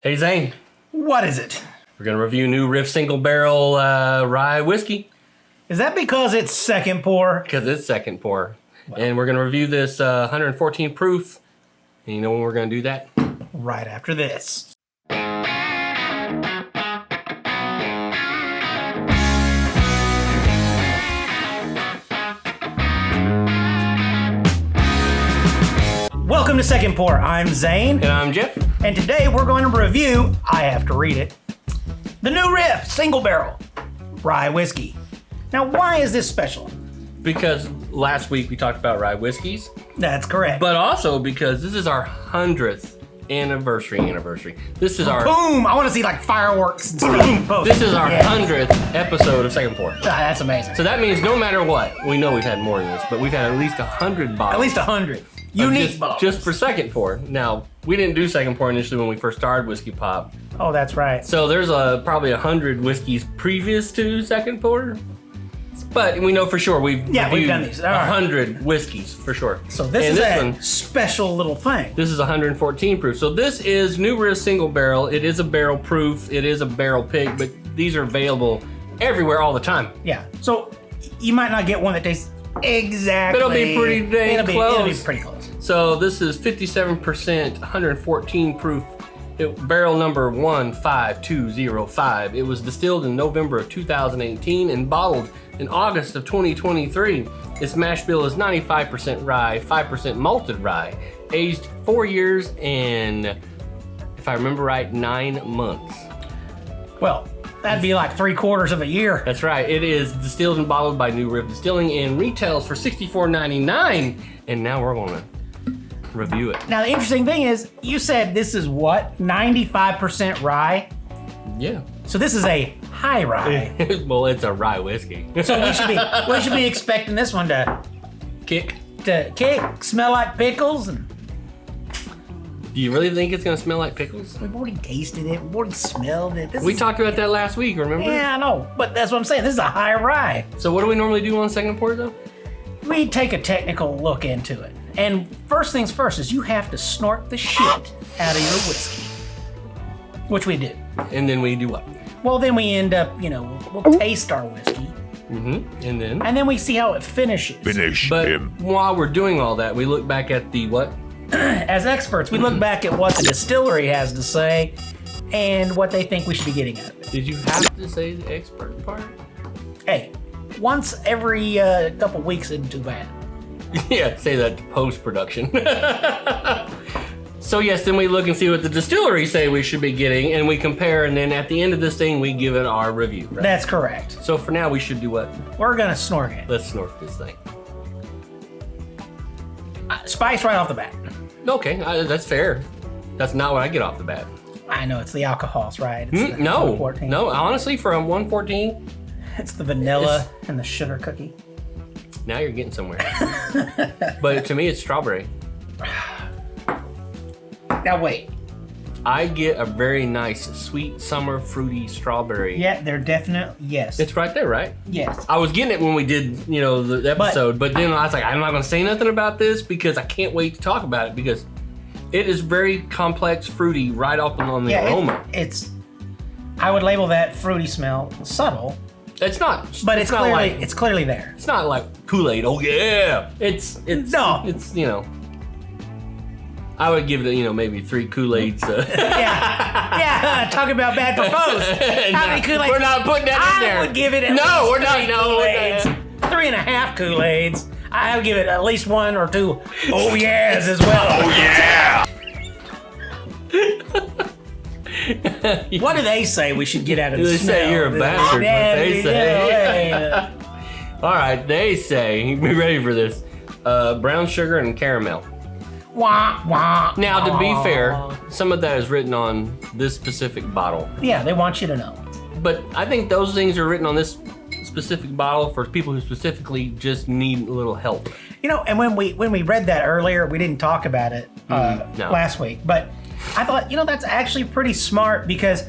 Hey Zane, What is it? we're going to review new Riff single barrel rye whiskey Is that because it's second pour? because it's second pour. And we're going to review this 114 proof. And you know when we're going to do that? Right after this. Welcome to Second Pour. I'm Zane, And I'm Jeff. and today we're going to review, I have to read it, the new Riff Single Barrel Rye Whiskey. Now, why is this special? Because last week we talked about rye whiskeys, That's correct. but also because this is our 100th anniversary. This is our Boom! I want to see like fireworks and stuff. this is our Yeah. 100th episode of Second Pour. Ah, that's amazing. So that means no matter what, we know we've had more than this, but we've had at least 100 bottles. At least 100. Unique bottles. just for second pour. Now, we didn't do second pour initially when we first started Whiskey Pop. Oh, that's right. So there's probably 100 whiskeys previous to second pour. But we know for sure we've reviewed done these. All right. 100 whiskeys for sure. So this And is this a one, special little thing. this is 114 proof. So this is New Riff single barrel. It is a barrel proof. It is a barrel pick, but these are available everywhere all the time. Yeah. So you might not get one that tastes exactly. It'll be pretty dang It'll be close. pretty close. So this is 57%, 114 proof. Barrel number 15205. It was distilled in November of 2018 and bottled in August of 2023. Its mash bill is 95% rye, 5% malted rye, aged 4 years and, if I remember right, 9 months. Well, that'd be like 3/4 of a year. That's right. It is distilled and bottled by New Riff Distilling and retails for $64.99. And now we're gonna review it. Now the interesting thing is, you said this is what? 95% rye. Yeah. So this is a high rye. Well, it's a rye whiskey. So we should be expecting this one to Kick. kick, smell like pickles, and Do you really think it's gonna smell like pickles? we've already tasted it, we've already smelled it. We talked about that last week, remember? Yeah, I know, but that's what I'm saying. This is a high rye. So what do we normally do on second pour though? We take a technical look into it. And first things first is you have to snort the shit out of your whiskey, which we do. And then we do what? Well, then we end up, we'll taste our whiskey, And then? and then we see how it finishes. But while we're doing all that, we look back at the what? As experts, we look back at what the distillery has to say and what they think we should be getting out of it. Did you have to say the expert part? Hey, once every couple weeks isn't too bad. Yeah, say that to post-production. So yes, then we look and see what the distillery say we should be getting, and we compare, and then at the end of this thing, we give it our review, right? That's correct. So for now, we should do what? We're gonna snort it. Let's snort this thing. Spice right off the bat. Okay, that's fair. That's not what I get off the bat. I know it's the alcohols, right? It's the No, 114. no, honestly, for a 114, It's the vanilla and the sugar cookie. now you're getting somewhere. But to me, it's strawberry. Now wait. I get a very nice, sweet, summer, fruity strawberry. Yeah, they're definite. Yes. It's right there, right? Yes. I was getting it when we did, the episode, but then I was like, I'm not going to say nothing about this because I can't wait to talk about it because it is very complex, fruity, right off on the aroma. It's. I would label that fruity smell subtle, It's not, but it's clearly there. It's not like Kool-Aid. Oh yeah, it's No. It's I would give it maybe 3 Kool-Aids. Yeah. Talking about bad for both. How many Kool-Aids? We're not putting that in there. I would give it at No, least we're not. 3 No, we're Kool-Aids. not. 3.5 Kool-Aids. I would give it at least 1 or 2 oh yeahs as well. Oh yeah. What do they say we should get out of the They smell? say you're a bastard. Yeah, What they say. All right, they say. Be ready for this. Brown sugar and caramel. Wah, wah, Now, to be wah. fair, some of that is written on this specific bottle. Yeah, they want you to know. But I think those things are written on this specific bottle for people who specifically just need a little help. And when we read that earlier, we didn't talk about it No. last week, but I thought, that's actually pretty smart because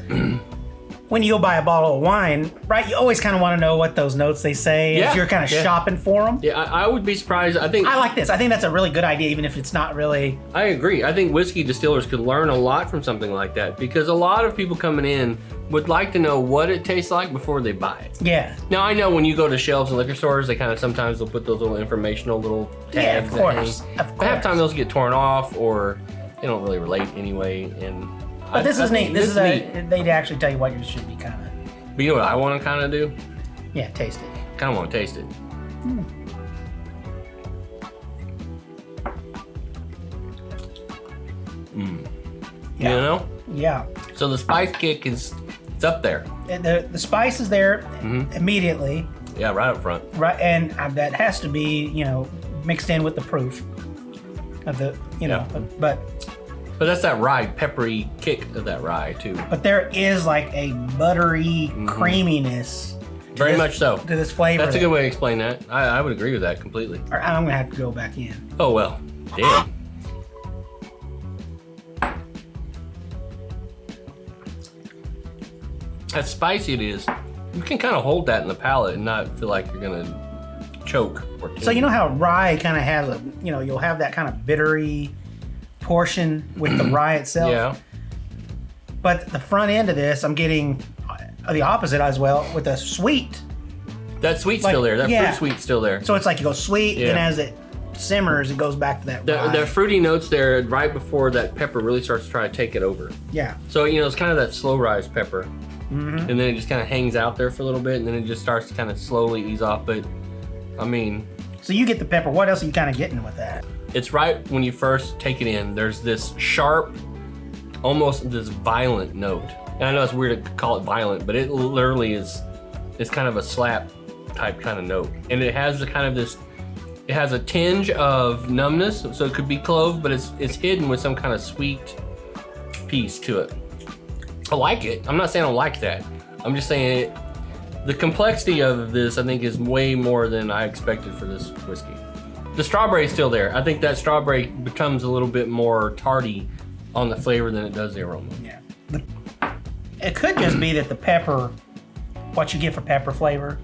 when you go buy a bottle of wine, right, you always kind of want to know what those notes they say as you're kind of shopping for them. Yeah, I would be surprised. I like this. I think that's a really good idea, even if it's not really... I agree. I think whiskey distillers could learn a lot from something like that, because a lot of people coming in would like to know what it tastes like before they buy it. Yeah. Now, I know when you go to shelves in liquor stores, they kind of sometimes they'll put those little informational little tags. Yeah, of course. But half the time those get torn off, or they don't really relate anyway. But this is neat. This is neat. They'd actually tell you what you should be kind of... But you know what I want to kind of do? Yeah, taste it. Kind of want to taste it. Yeah. You know? Yeah. So the spice kick it's up there. The spice is there immediately. Yeah, right up front. Right, and that has to be, mixed in with the proof of the, but that's that rye, peppery kick of that rye too. But there is like a buttery creaminess. Very much so. To this flavor. That's a good way to explain that. I would agree with that completely. All right, I'm gonna have to go back in. Oh well, damn. As spicy it is, you can kind of hold that in the palate and not feel like you're gonna choke. So you know how rye kind of has a, you'll have that kind of bittery portion with the rye itself. Yeah. But the front end of this, I'm getting the opposite as well with a sweet. That sweet's still there. That fruit sweet's still there. So it's like you go sweet, and as it simmers, it goes back to that rye. The fruity notes there right before that pepper really starts to try to take it over. Yeah. So, it's kind of that slow rise pepper. And then it just kind of hangs out there for a little bit, and then it just starts to kind of slowly ease off. But, So you get the pepper. What else are you kind of getting with that? It's right when you first take it in. There's this sharp, almost this violent note. And I know it's weird to call it violent, but it literally is. It's kind of a slap type kind of note, and it has it has a tinge of numbness, so it could be clove, but it's hidden with some kind of sweet piece to it. I like it. I'm not saying I don't like that. I'm just saying the complexity of this, I think, is way more than I expected for this whiskey. The strawberry is still there. I think that strawberry becomes a little bit more tardy on the flavor than it does the aroma. Yeah. It could just be that the pepper, what you get for pepper flavor,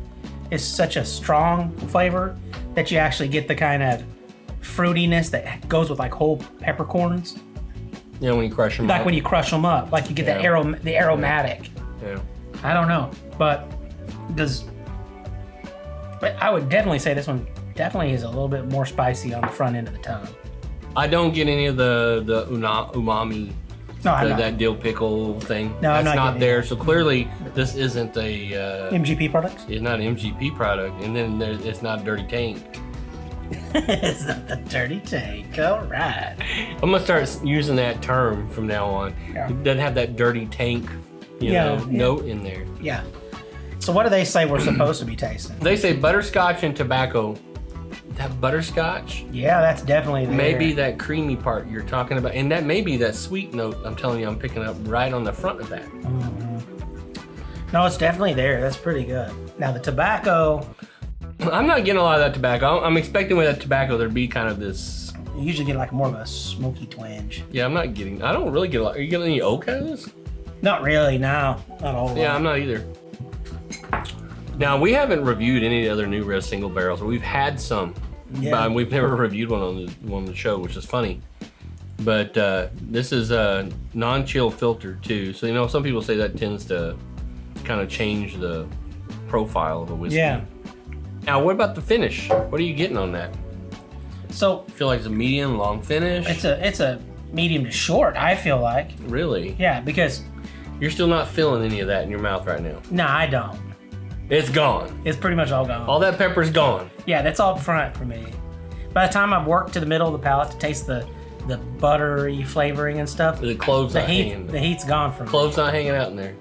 is such a strong flavor that you actually get the kind of fruitiness that goes with like whole peppercorns. Yeah, when you crush them up. Like when you crush them up, like you get the aromatic. Yeah. I don't know, but I would definitely say this one definitely is a little bit more spicy on the front end of the tongue. I don't get any of the umami, that dill pickle thing. No, that's I'm not there. So clearly, this isn't a MGP product. It's not an MGP product, and then it's not dirty tank. It's not the dirty tank. All right. I'm gonna start using that term from now on. Yeah. It doesn't have that dirty tank, note in there. Yeah. So what do they say we're supposed to be tasting? They say butterscotch and tobacco. That butterscotch? Yeah, that's definitely there. Maybe that creamy part you're talking about, and that may be that sweet note I'm telling you I'm picking up right on the front of that. Mm-hmm. No, it's definitely there. That's pretty good. Now the tobacco. I'm not getting a lot of that tobacco. I'm expecting with that tobacco there'd be kind of this. You usually get like more of a smoky twinge. Yeah, I don't really get a lot. Are you getting any oak out of this? Not really, no. Not all. Yeah, I'm not either. Now, we haven't reviewed any other New Res single barrels. We've had some, but we've never reviewed one on the show, which is funny. But this is a non-chill filter too. So, some people say that tends to kind of change the profile of a whiskey. Yeah. Now, what about the finish? What are you getting on that? So, I feel like it's a medium, long finish. It's a medium to short, I feel like. Really? Yeah, because you're still not feeling any of that in your mouth right now. No, I don't. It's gone. It's pretty much all gone. All that pepper's gone. Yeah, that's all up front for me. By the time I've worked to the middle of the palate to taste the buttery flavoring and stuff, the clove's not hanging. The heat's gone from me. Clove's not hanging out in there.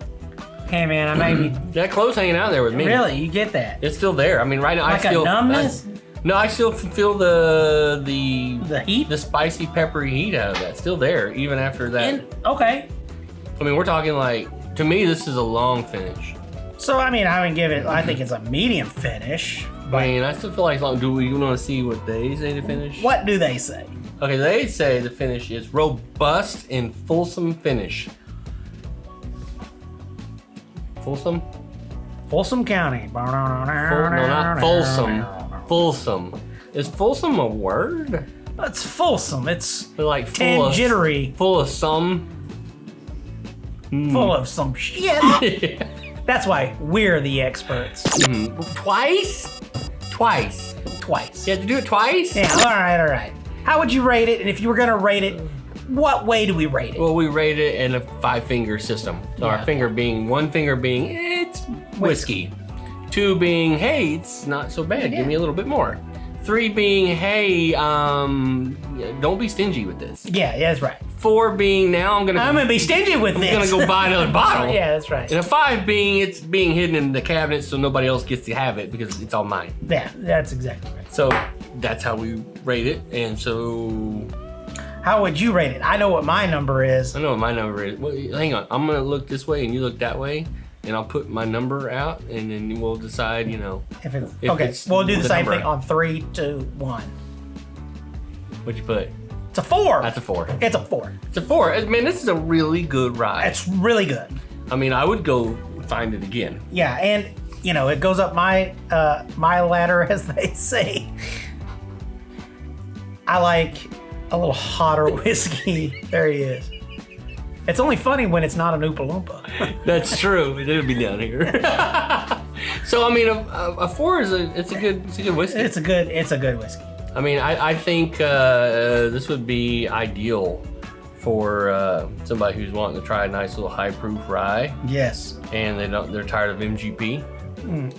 Hey man, I may be. That clove's hanging out there with me. Really, you get that? It's still there. I mean, right now like I still. A numbness? I still feel the heat, the spicy, peppery heat out of that. Still there, even after that. Okay. I mean, we're talking like, to me, this is a long finish. So I mean, I would give it. I think it's a medium finish. I mean, I still feel like long. Do we want to see what they say to finish? What do they say? Okay, they say the finish is robust and fulsome finish. Folsom? Folsom County. No, not Folsom. Folsom. Is Folsom a word? It's Folsom. It's Like full jittery. Full of some. Full of some shit. That's why we're the experts. Twice? Twice. Twice. You have to do it twice? Yeah, all right. How would you rate it? And if you were going to rate it, what way do we rate it? Well, we rate it in a 5-finger system. So Yeah. our finger being, one finger being, it's whiskey. 2 being, hey, it's not so bad. Yeah. Give me a little bit more. 3 being, hey, don't be stingy with this. Yeah, that's right. 4 being, now I'm gonna be stingy with this. I'm gonna go buy another bottle. Yeah, that's right. And a 5 being, it's being hidden in the cabinet so nobody else gets to have it because it's all mine. Yeah, that's exactly right. So that's how we rate it. And so How would you rate it? I know what my number is. I know what my number is. Well, hang on, I'm gonna look this way and you look that way, and I'll put my number out, and then we'll decide. If it's If okay, it's we'll do the the same number. thing on 3, 2, 1. What'd you put? It's a 4. That's a 4. It's a 4. It's a 4. Man, this is a really good ride. It's really good. I mean, I would go find it again. Yeah, and it goes up my ladder, as they say. I like a little hotter whiskey. There he is. It's only funny when it's not an Oompa Loompa. That's true. It'll be down here. So I mean, a 4 is a good whiskey. It's a good whiskey. I mean, I think this would be ideal for somebody who's wanting to try a nice little high proof rye, Yes. and they're tired of MGP.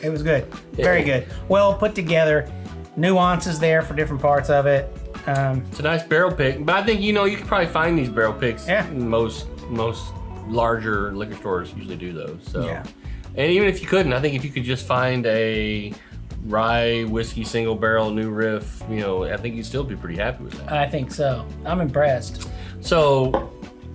It was good. Very good. Well put together. Nuances there for different parts of it. It's a nice barrel pick, but I think you can probably find these barrel picks. Yeah. Most larger liquor stores usually do those. So, Yeah. And even if you couldn't, I think if you could just find a rye whiskey single barrel New Riff, I think you'd still be pretty happy with that. I think so. I'm impressed. So,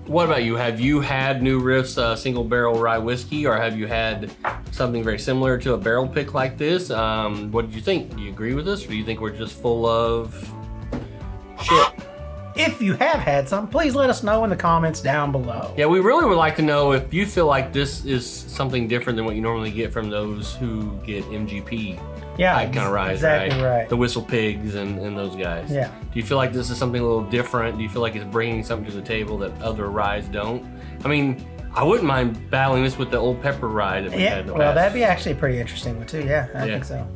what about you? Have you had New Riff's single barrel rye whiskey, or have you had something very similar to a barrel pick like this? What did you think? Do you agree with us, or do you think we're just full of shit? If you have had some, please let us know in the comments down below. Yeah, we really would like to know if you feel like this is something different than what you normally get from those who get MGP Yeah, type kind of ryes, exactly right. The Whistle Pigs and those guys. Yeah. Do you feel like this is something a little different? Do you feel like it's bringing something to the table that other ryes don't? I mean, I wouldn't mind battling this with the old pepper rye that we had in the past. that'd be actually a pretty interesting one too. Yeah, I think so.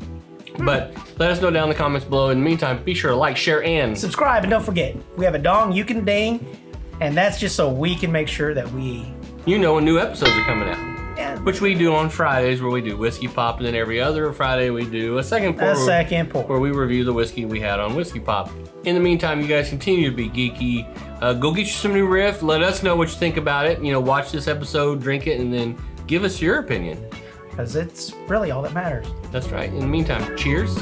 But let us know down in the comments below. In the meantime, be sure to like, share, and Subscribe, and don't forget, we have a dong you can ding, and that's just so we can make sure that we. when new episodes are coming out. Yeah, Which we do on Fridays, where we do Whiskey Pop, and then every other Friday we do a second pour. Where we review the whiskey we had on Whiskey Pop. In the meantime, you guys continue to be geeky. Go get you some New Riff. Let us know what you think about it. Watch this episode, drink it, and then give us your opinion. Because it's really all that matters. That's right. In the meantime, cheers.